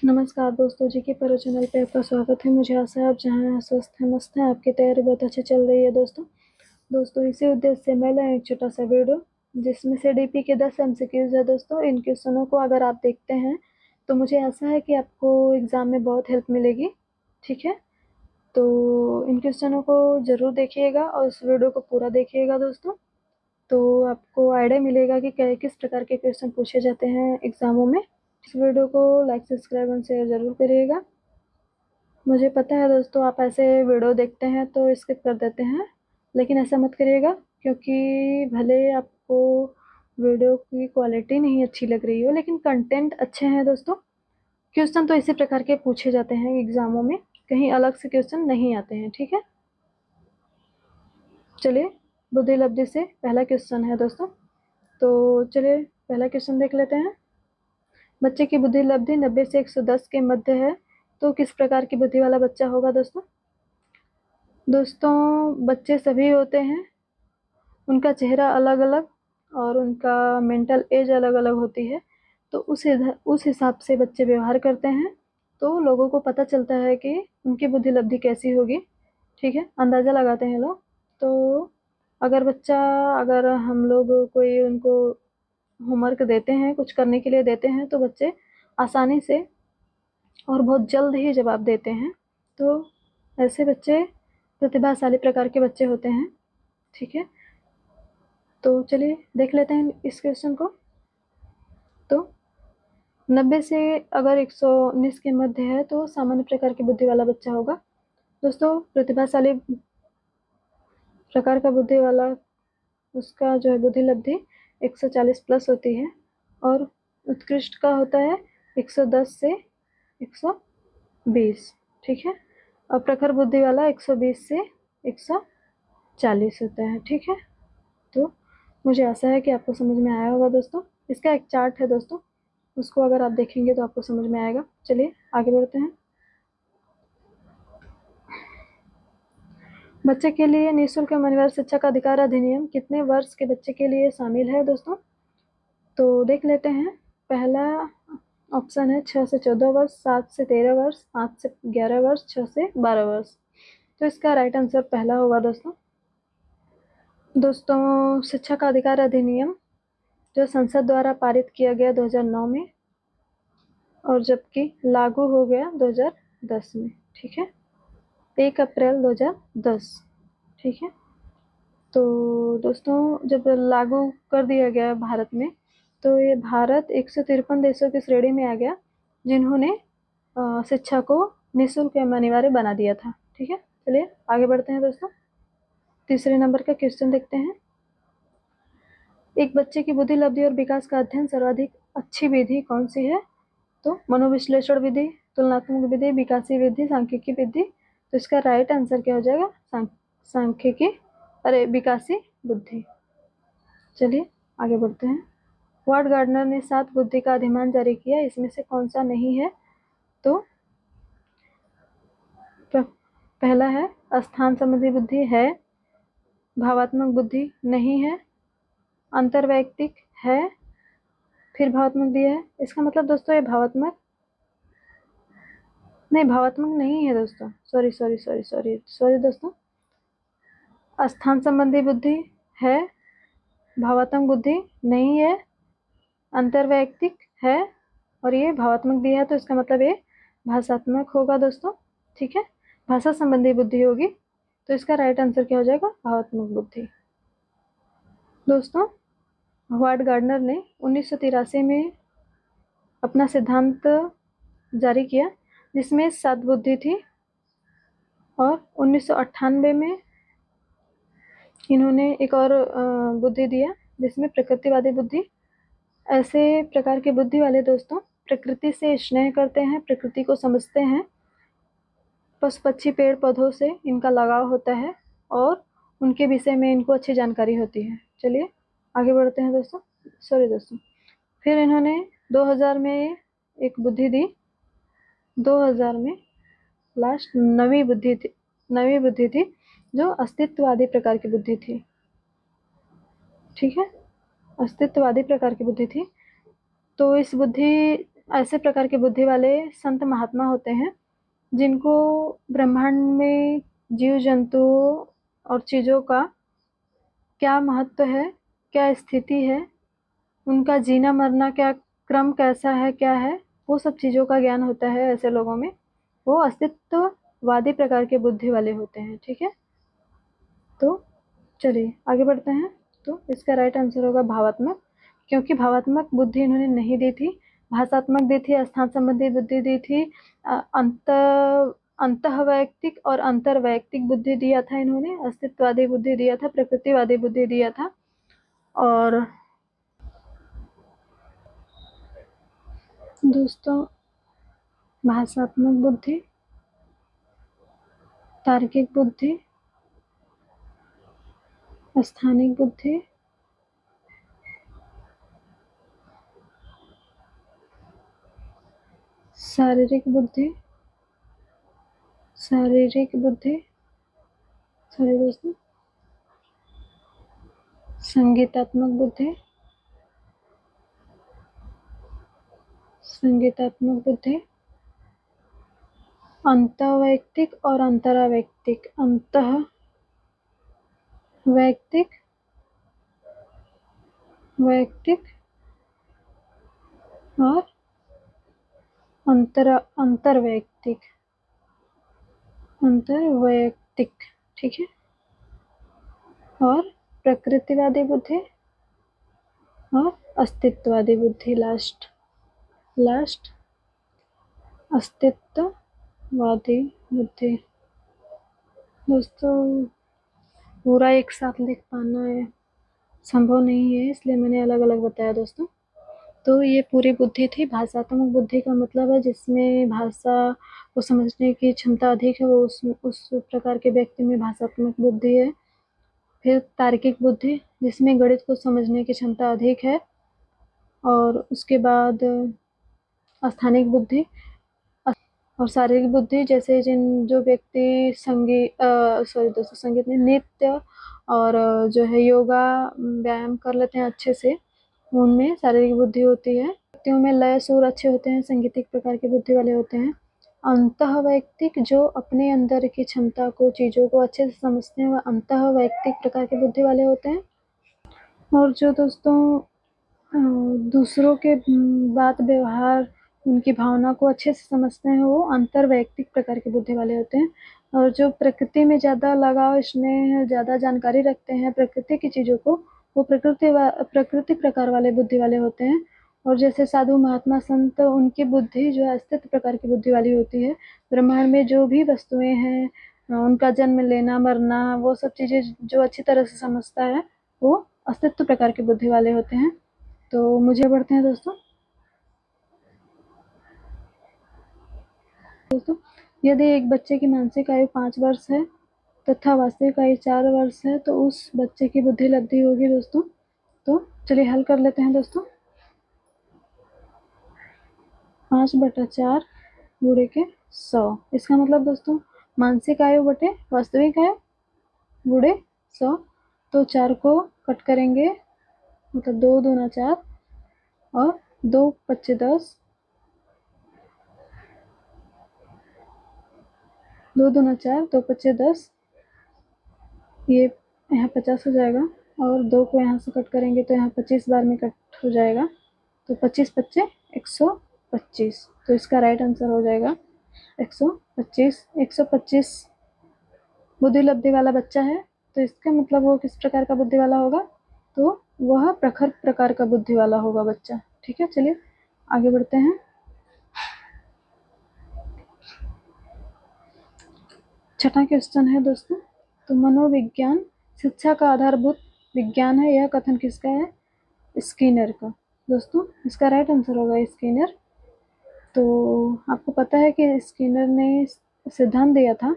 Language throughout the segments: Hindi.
नमस्कार दोस्तों, जी के परो चैनल पे आपका स्वागत है। मुझे आशा है आप जहाँ हैं स्वस्थ हैं, मस्त हैं। आपकी तैयारी बहुत अच्छी चल रही है दोस्तों इसी उद्देश्य से मैं लाया एक छोटा सा वीडियो जिसमें से डीपी के 10 एमसीक्यूज है दोस्तों। इन क्वेश्चनों को अगर आप देखते हैं तो मुझे आशा है कि आपको एग्ज़ाम में बहुत हेल्प मिलेगी। ठीक है, तो इन क्वेश्चनों को ज़रूर देखिएगा और इस वीडियो को पूरा देखिएगा दोस्तों। तो आपको आइडिया मिलेगा कि किस प्रकार के क्वेश्चन पूछे जाते हैं एग्ज़ामों में। इस वीडियो को लाइक, सब्सक्राइब और शेयर ज़रूर करिएगा। मुझे पता है दोस्तों, आप ऐसे वीडियो देखते हैं तो स्किप कर देते हैं, लेकिन ऐसा मत करिएगा, क्योंकि भले आपको वीडियो की क्वालिटी नहीं अच्छी लग रही हो लेकिन कंटेंट अच्छे हैं दोस्तों। क्वेश्चन तो इसी प्रकार के पूछे जाते हैं एग्ज़ामों में, कहीं अलग से क्वेश्चन नहीं आते हैं। ठीक है, चलिए बुद्धि लब्धि से पहला क्वेश्चन है दोस्तों। तो चलिए पहला क्वेश्चन देख लेते हैं। बच्चे की बुद्धि लब्धि 90 से 110 के मध्य है, तो किस प्रकार की बुद्धि वाला बच्चा होगा दोस्तों बच्चे सभी होते हैं, उनका चेहरा अलग अलग और उनका मेंटल एज अलग अलग होती है, तो उस हिसाब से बच्चे व्यवहार करते हैं, तो लोगों को पता चलता है कि उनकी बुद्धि लब्धि कैसी होगी। ठीक है, अंदाज़ा लगाते हैं लोग। तो अगर हम लोग कोई उनको होमवर्क देते हैं, कुछ करने के लिए देते हैं, तो बच्चे आसानी से और बहुत जल्द ही जवाब देते हैं। तो ऐसे बच्चे प्रतिभाशाली प्रकार के बच्चे होते हैं। ठीक है, तो चलिए देख लेते हैं इस क्वेश्चन को। तो 90 से अगर 119 के मध्य है तो सामान्य प्रकार की बुद्धि वाला बच्चा होगा दोस्तों। प्रतिभाशाली प्रकार का बुद्धि वाला, उसका जो है बुद्धि लब्धि 140 प्लस होती है, और उत्कृष्ट का होता है 110 से 120। ठीक है, और प्रखर बुद्धि वाला 120 से 140 होता है। ठीक है, तो मुझे आशा है कि आपको समझ में आया होगा दोस्तों। इसका एक चार्ट है दोस्तों, उसको अगर आप देखेंगे तो आपको समझ में आएगा। चलिए आगे बढ़ते हैं। बच्चे के लिए निःशुल्क एवं अनिवार्य शिक्षा का अधिकार अधिनियम कितने वर्ष के बच्चे के लिए शामिल है दोस्तों? तो देख लेते हैं। पहला ऑप्शन है 6 से 14 वर्ष, 7 से 13 वर्ष, 5 से 11 वर्ष, 6 से 12 वर्ष। तो इसका राइट आंसर पहला होगा दोस्तों शिक्षा का अधिकार अधिनियम जो संसद द्वारा पारित किया गया 2009 में, और जबकि लागू हो गया 2010 में। ठीक है, 1 अप्रैल 2010। ठीक है, तो दोस्तों जब लागू कर दिया गया भारत में, तो ये भारत 153 देशों की श्रेणी में आ गया जिन्होंने शिक्षा को निःशुल्क एवं अनिवार्य बना दिया था। ठीक है, चलिए आगे बढ़ते हैं दोस्तों। तीसरे नंबर का क्वेश्चन देखते हैं। एक बच्चे की बुद्धि लब्धि और विकास का अध्ययन सर्वाधिक अच्छी विधि कौन सी है? तो मनोविश्लेषण विधि, तुलनात्मक विधि, विकासी विधि, सांख्यिकी विधि। तो इसका राइट आंसर क्या हो जाएगा? सांख्यिकी, अरे विकासी बुद्धि। चलिए आगे बढ़ते हैं। वार्ड गार्डनर ने 7 बुद्धि का अधिमान जारी किया, इसमें से कौन सा नहीं है? तो पहला है स्थान संबंधी बुद्धि है, भावात्मक बुद्धि नहीं है, अंतर्वैयक्तिक है, फिर भावात्मक दिया है। इसका मतलब दोस्तों ये भावात्मक नहीं है दोस्तों। सॉरी दोस्तों। स्थान संबंधी बुद्धि है, भावात्मक बुद्धि नहीं है, अंतर्वैयक्तिक है, और ये भावात्मक दिया है, तो इसका मतलब ये भाषात्मक होगा दोस्तों। ठीक है, भाषा संबंधी बुद्धि होगी, तो इसका राइट आंसर क्या हो जाएगा? भावात्मक बुद्धि। दोस्तों वार्ड गार्डनर ने 1983 में अपना सिद्धांत जारी किया जिसमें 7 बुद्धि थी, और 1998 में इन्होंने एक और बुद्धि दिया जिसमें प्रकृतिवादी बुद्धि। ऐसे प्रकार के बुद्धि वाले दोस्तों प्रकृति से स्नेह करते हैं, प्रकृति को समझते हैं, पशु पक्षी पेड़ पौधों से इनका लगाव होता है, और उनके विषय में इनको अच्छी जानकारी होती है। चलिए आगे बढ़ते हैं दोस्तों। फिर इन्होंने 2000 में एक बुद्धि दी, 2000 में लास्ट नवी बुद्धि थी जो अस्तित्ववादी प्रकार की बुद्धि थी। ठीक है, अस्तित्ववादी प्रकार की बुद्धि थी। तो इस बुद्धि ऐसे प्रकार की बुद्धि वाले संत महात्मा होते हैं जिनको ब्रह्मांड में जीव जंतुओं और चीज़ों का क्या महत्व है, क्या स्थिति है, उनका जीना मरना क्या क्रम कैसा है, क्या है, वो सब चीज़ों का ज्ञान होता है ऐसे लोगों में। वो अस्तित्ववादी प्रकार के बुद्धि वाले होते हैं। ठीक है, तो चलिए आगे बढ़ते हैं। तो इसका राइट आंसर होगा भावात्मक, क्योंकि भावात्मक बुद्धि इन्होंने नहीं दी थी, भाषात्मक दी थी, स्थान संबंधी बुद्धि दी थी, अंत अंतःवैयक्तिक और अंतर्वैयक्तिक बुद्धि दिया था इन्होंने, अस्तित्ववादी बुद्धि दिया था, प्रकृतिवादी बुद्धि दिया था। और दोस्तों भाषात्मक बुद्धि, तार्किक बुद्धि, स्थानिक बुद्धि, शारीरिक बुद्धि, शारीरिक बुद्धि, सॉरी दोस्तों, संगीतात्मक बुद्धि, संगीतात्मक बुद्धि, अंतःवैयक्तिक और अंतरावैयक्तिक, अंतःवैयक्तिक, वैयक्तिक और अंतरवैयक्तिक, अंतर्वैयक्तिक। ठीक है, और प्रकृतिवादी बुद्धि और अस्तित्ववादी बुद्धि, लास्ट अस्तित्ववादी बुद्धि। दोस्तों पूरा एक साथ लिख पाना है संभव नहीं है, इसलिए मैंने अलग अलग बताया दोस्तों। तो ये पूरी बुद्धि थी। भाषात्मक बुद्धि का मतलब है जिसमें भाषा को समझने की क्षमता अधिक है, वो उस प्रकार के व्यक्ति में भाषात्मक बुद्धि है। फिर तार्किक बुद्धि जिसमें गणित को समझने की क्षमता अधिक है। और उसके बाद स्थानिक बुद्धि और शारीरिक बुद्धि, जैसे जो व्यक्ति संगीत नहीं, नृत्य और जो है योगा व्यायाम कर लेते हैं अच्छे से, उनमें शारीरिक बुद्धि होती है। व्यक्तियों में लय सुर अच्छे होते हैं, संगीतिक प्रकार की बुद्धि वाले होते हैं। अंतःवैयक्तिक जो अपने अंदर की क्षमता को, चीज़ों को अच्छे से समझते हैं, वह अंतःवैयक्तिक प्रकार की बुद्धि वाले होते हैं। और जो दोस्तों दूसरों के बात व्यवहार, उनकी भावना को अच्छे से समझते हैं, वो अंतर्वैयक्तिक प्रकार की बुद्धि वाले होते हैं। और जो प्रकृति में ज़्यादा लगाव, स्नेह, ज़्यादा जानकारी रखते हैं प्रकृति की चीज़ों को, वो प्रकृति प्रकार वाले बुद्धि वाले होते हैं। और जैसे साधु महात्मा संत, उनकी बुद्धि जो है अस्तित्व प्रकार की बुद्धि वाली होती है। ब्रह्मांड में जो भी वस्तुएं हैं, उनका जन्म लेना मरना, वो सब चीज़ें जो अच्छी तरह से समझता है, वो अस्तित्व प्रकार की बुद्धि वाले होते हैं। तो मुझे बढ़ते हैं दोस्तों। यदि एक बच्चे की मानसिक आयु 5 वर्ष है तथा वास्तविक आयु 4 वर्ष है, तो उस बच्चे की बुद्धि लब्धि होगी दोस्तों। तो चलिए हल कर लेते हैं दोस्तों। 5/4 गुणे के 100, इसका मतलब दोस्तों मानसिक आयु बटे वास्तविक आयु गुणे 100। तो 4 को कट करेंगे, मतलब 2 दूना 4 और 2 पच्चे 10, 2 दूना 4, 2 पच्चे 10, ये यहाँ 50 हो जाएगा। और 2 को यहाँ से कट करेंगे तो यहाँ 25 बार में कट हो जाएगा, तो 25 पच्चे 125। तो इसका राइट आंसर हो जाएगा 125। 125 बुद्धि लब्धि वाला बच्चा है, तो इसका मतलब वो किस प्रकार का बुद्धि वाला होगा, तो वह प्रखर प्रकार का बुद्धि वाला होगा बच्चा। ठीक है, चलिए आगे बढ़ते हैं। छठा क्वेश्चन है दोस्तों, तो मनोविज्ञान शिक्षा का आधारभूत विज्ञान है, यह कथन किसका है, स्किनर का। दोस्तों इसका राइट आंसर होगा स्किनर। तो आपको पता है कि स्किनर ने सिद्धांत दिया था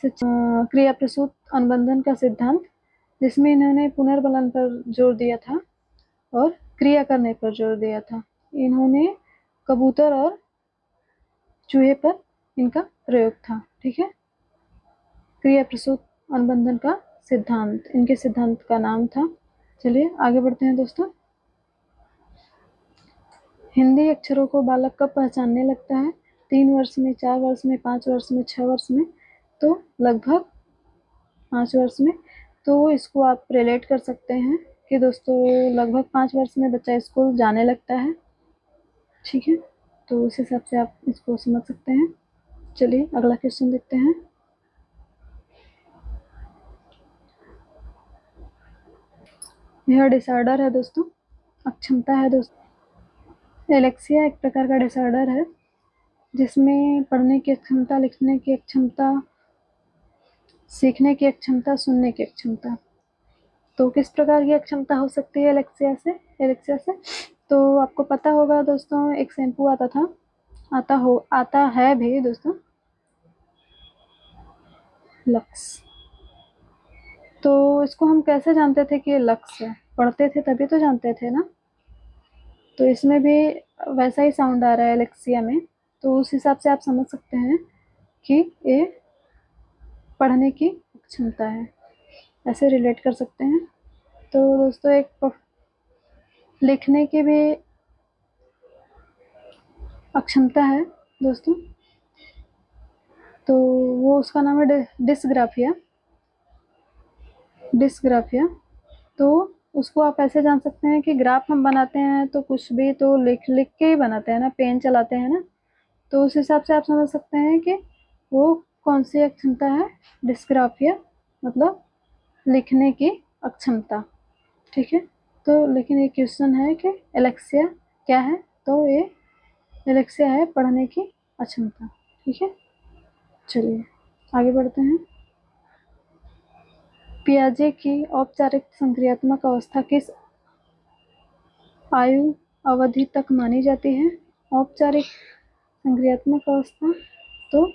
क्रिया प्रसूत अनुबंधन का सिद्धांत, जिसमें इन्होंने पुनर्बलन पर जोर दिया था और क्रिया करने पर जोर दिया था। इन्होंने कबूतर और चूहे पर इनका प्रयोग था। ठीक है, क्रिया प्रसूत अनुबंधन का सिद्धांत इनके सिद्धांत का नाम था। चलिए आगे बढ़ते हैं दोस्तों। हिंदी अक्षरों को बालक कब पहचानने लगता है? 3 वर्ष में, 4 वर्ष में, 5 वर्ष में, 6 वर्ष में? तो लगभग 5 वर्ष में। तो इसको आप रिलेट कर सकते हैं कि दोस्तों लगभग 5 वर्ष में बच्चा स्कूल जाने लगता है। ठीक है, तो उस हिसाब से आप इसको समझ सकते हैं। चलिए अगला क्वेश्चन देखते हैं। यह डिसऑर्डर है दोस्तों, अक्षमता है दोस्तों। एलेक्सिया एक प्रकार का डिसऑर्डर है जिसमें पढ़ने की अक्षमता, लिखने की अक्षमता, सीखने की अक्षमता, सुनने की अक्षमता। तो किस प्रकार की अक्षमता हो सकती है एलेक्सिया से? तो आपको पता होगा दोस्तों, एक शैम्पू आता है भी दोस्तों, लक्स। तो इसको हम कैसे जानते थे कि ये लक्स है? पढ़ते थे तभी तो जानते थे ना। तो इसमें भी वैसा ही साउंड आ रहा है एलेक्सिया में, तो उस हिसाब से आप समझ सकते हैं कि ये पढ़ने की क्षमता है, ऐसे रिलेट कर सकते हैं। तो दोस्तों एक लिखने की भी अक्षमता है दोस्तों, तो वो उसका नाम है डिस्ग्राफिया। तो उसको आप ऐसे जान सकते हैं कि ग्राफ हम बनाते हैं तो कुछ भी तो लिख लिख के ही बनाते हैं ना, पेन चलाते हैं ना। तो उस हिसाब से आप समझ सकते हैं कि वो कौन सी अक्षमता है, डिस्ग्राफिया, मतलब लिखने की अक्षमता। ठीक है, तो लेकिन ये क्वेश्चन है कि एलेक्सिया क्या है? तो ये एलेक्सिया है पढ़ने की अक्षमता। ठीक है, चलिए आगे बढ़ते हैं। पियाजे की औपचारिक संक्रियात्मक अवस्था किस आयु अवधि तक मानी जाती है? औपचारिक संक्रियात्मक अवस्था तो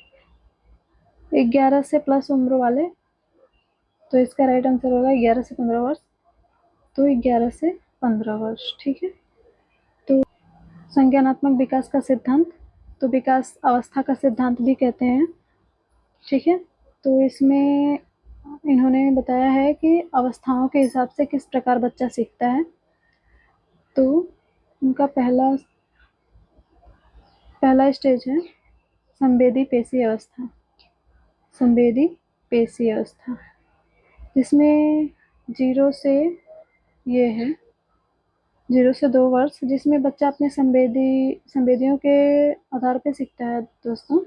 11 से प्लस उम्र वाले, तो इसका राइट आंसर होगा 11 से 15 वर्ष। तो 11 से 15 वर्ष। ठीक है, तो संज्ञानात्मक विकास का सिद्धांत, तो विकास अवस्था का सिद्धांत भी कहते हैं। ठीक है, तो इसमें इन्होंने बताया है कि अवस्थाओं के हिसाब से किस प्रकार बच्चा सीखता है। तो उनका पहला स्टेज है संवेदी पेशी अवस्था। संवेदी पेशी अवस्था जिसमें 0 से ये है 0 से 2 वर्ष, जिसमें बच्चा अपने संवेदियों के आधार पे सीखता है दोस्तों।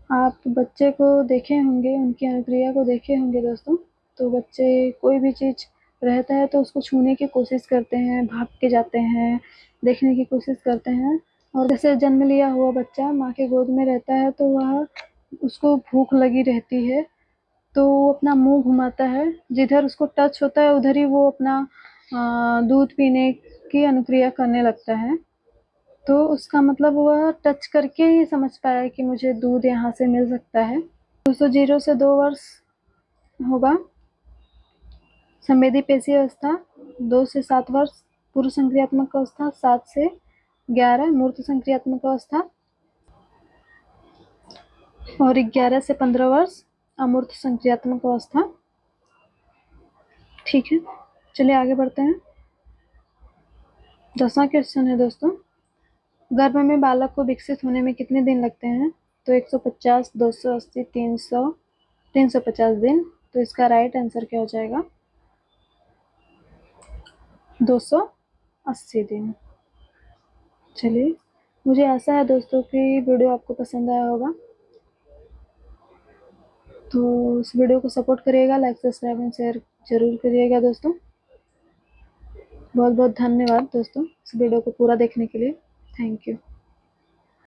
आप बच्चे को देखे होंगे, उनकी अनुक्रिया को देखे होंगे दोस्तों। तो बच्चे कोई भी चीज़ रहता है तो उसको छूने की कोशिश करते हैं, भाग के जाते हैं, देखने की कोशिश करते हैं। और जैसे जन्म लिया हुआ बच्चा माँ के गोद में रहता है तो वह उसको भूख लगी रहती है, तो वो अपना मुंह घुमाता है, जिधर उसको टच होता है उधर ही वो अपना दूध पीने की अनुक्रिया करने लगता है। तो उसका मतलब वह टच करके ही समझ पाया कि मुझे दूध यहाँ से मिल सकता है। दोस्तों 0 से 2 वर्ष होगा संवेदी पेशी अवस्था, 2 से 7 वर्ष पूर्व संक्रियात्मक अवस्था, 7 से 11 मूर्त संक्रियात्मक अवस्था और 11 से 15 वर्ष अमूर्त संक्रियात्मक अवस्था। ठीक है, चलिए आगे बढ़ते हैं। 10वां क्वेश्चन है दोस्तों, गर्भ में बालक को विकसित होने में कितने दिन लगते हैं? तो 150, 280, 300, 350 दिन। तो इसका राइट आंसर क्या हो जाएगा? 280 दिन। चलिए, मुझे आशा है दोस्तों कि वीडियो आपको पसंद आया होगा। तो इस वीडियो को सपोर्ट करिएगा, लाइक सब्सक्राइब एंड शेयर जरूर करिएगा दोस्तों। बहुत बहुत धन्यवाद दोस्तों इस वीडियो को पूरा देखने के लिए। Thank you.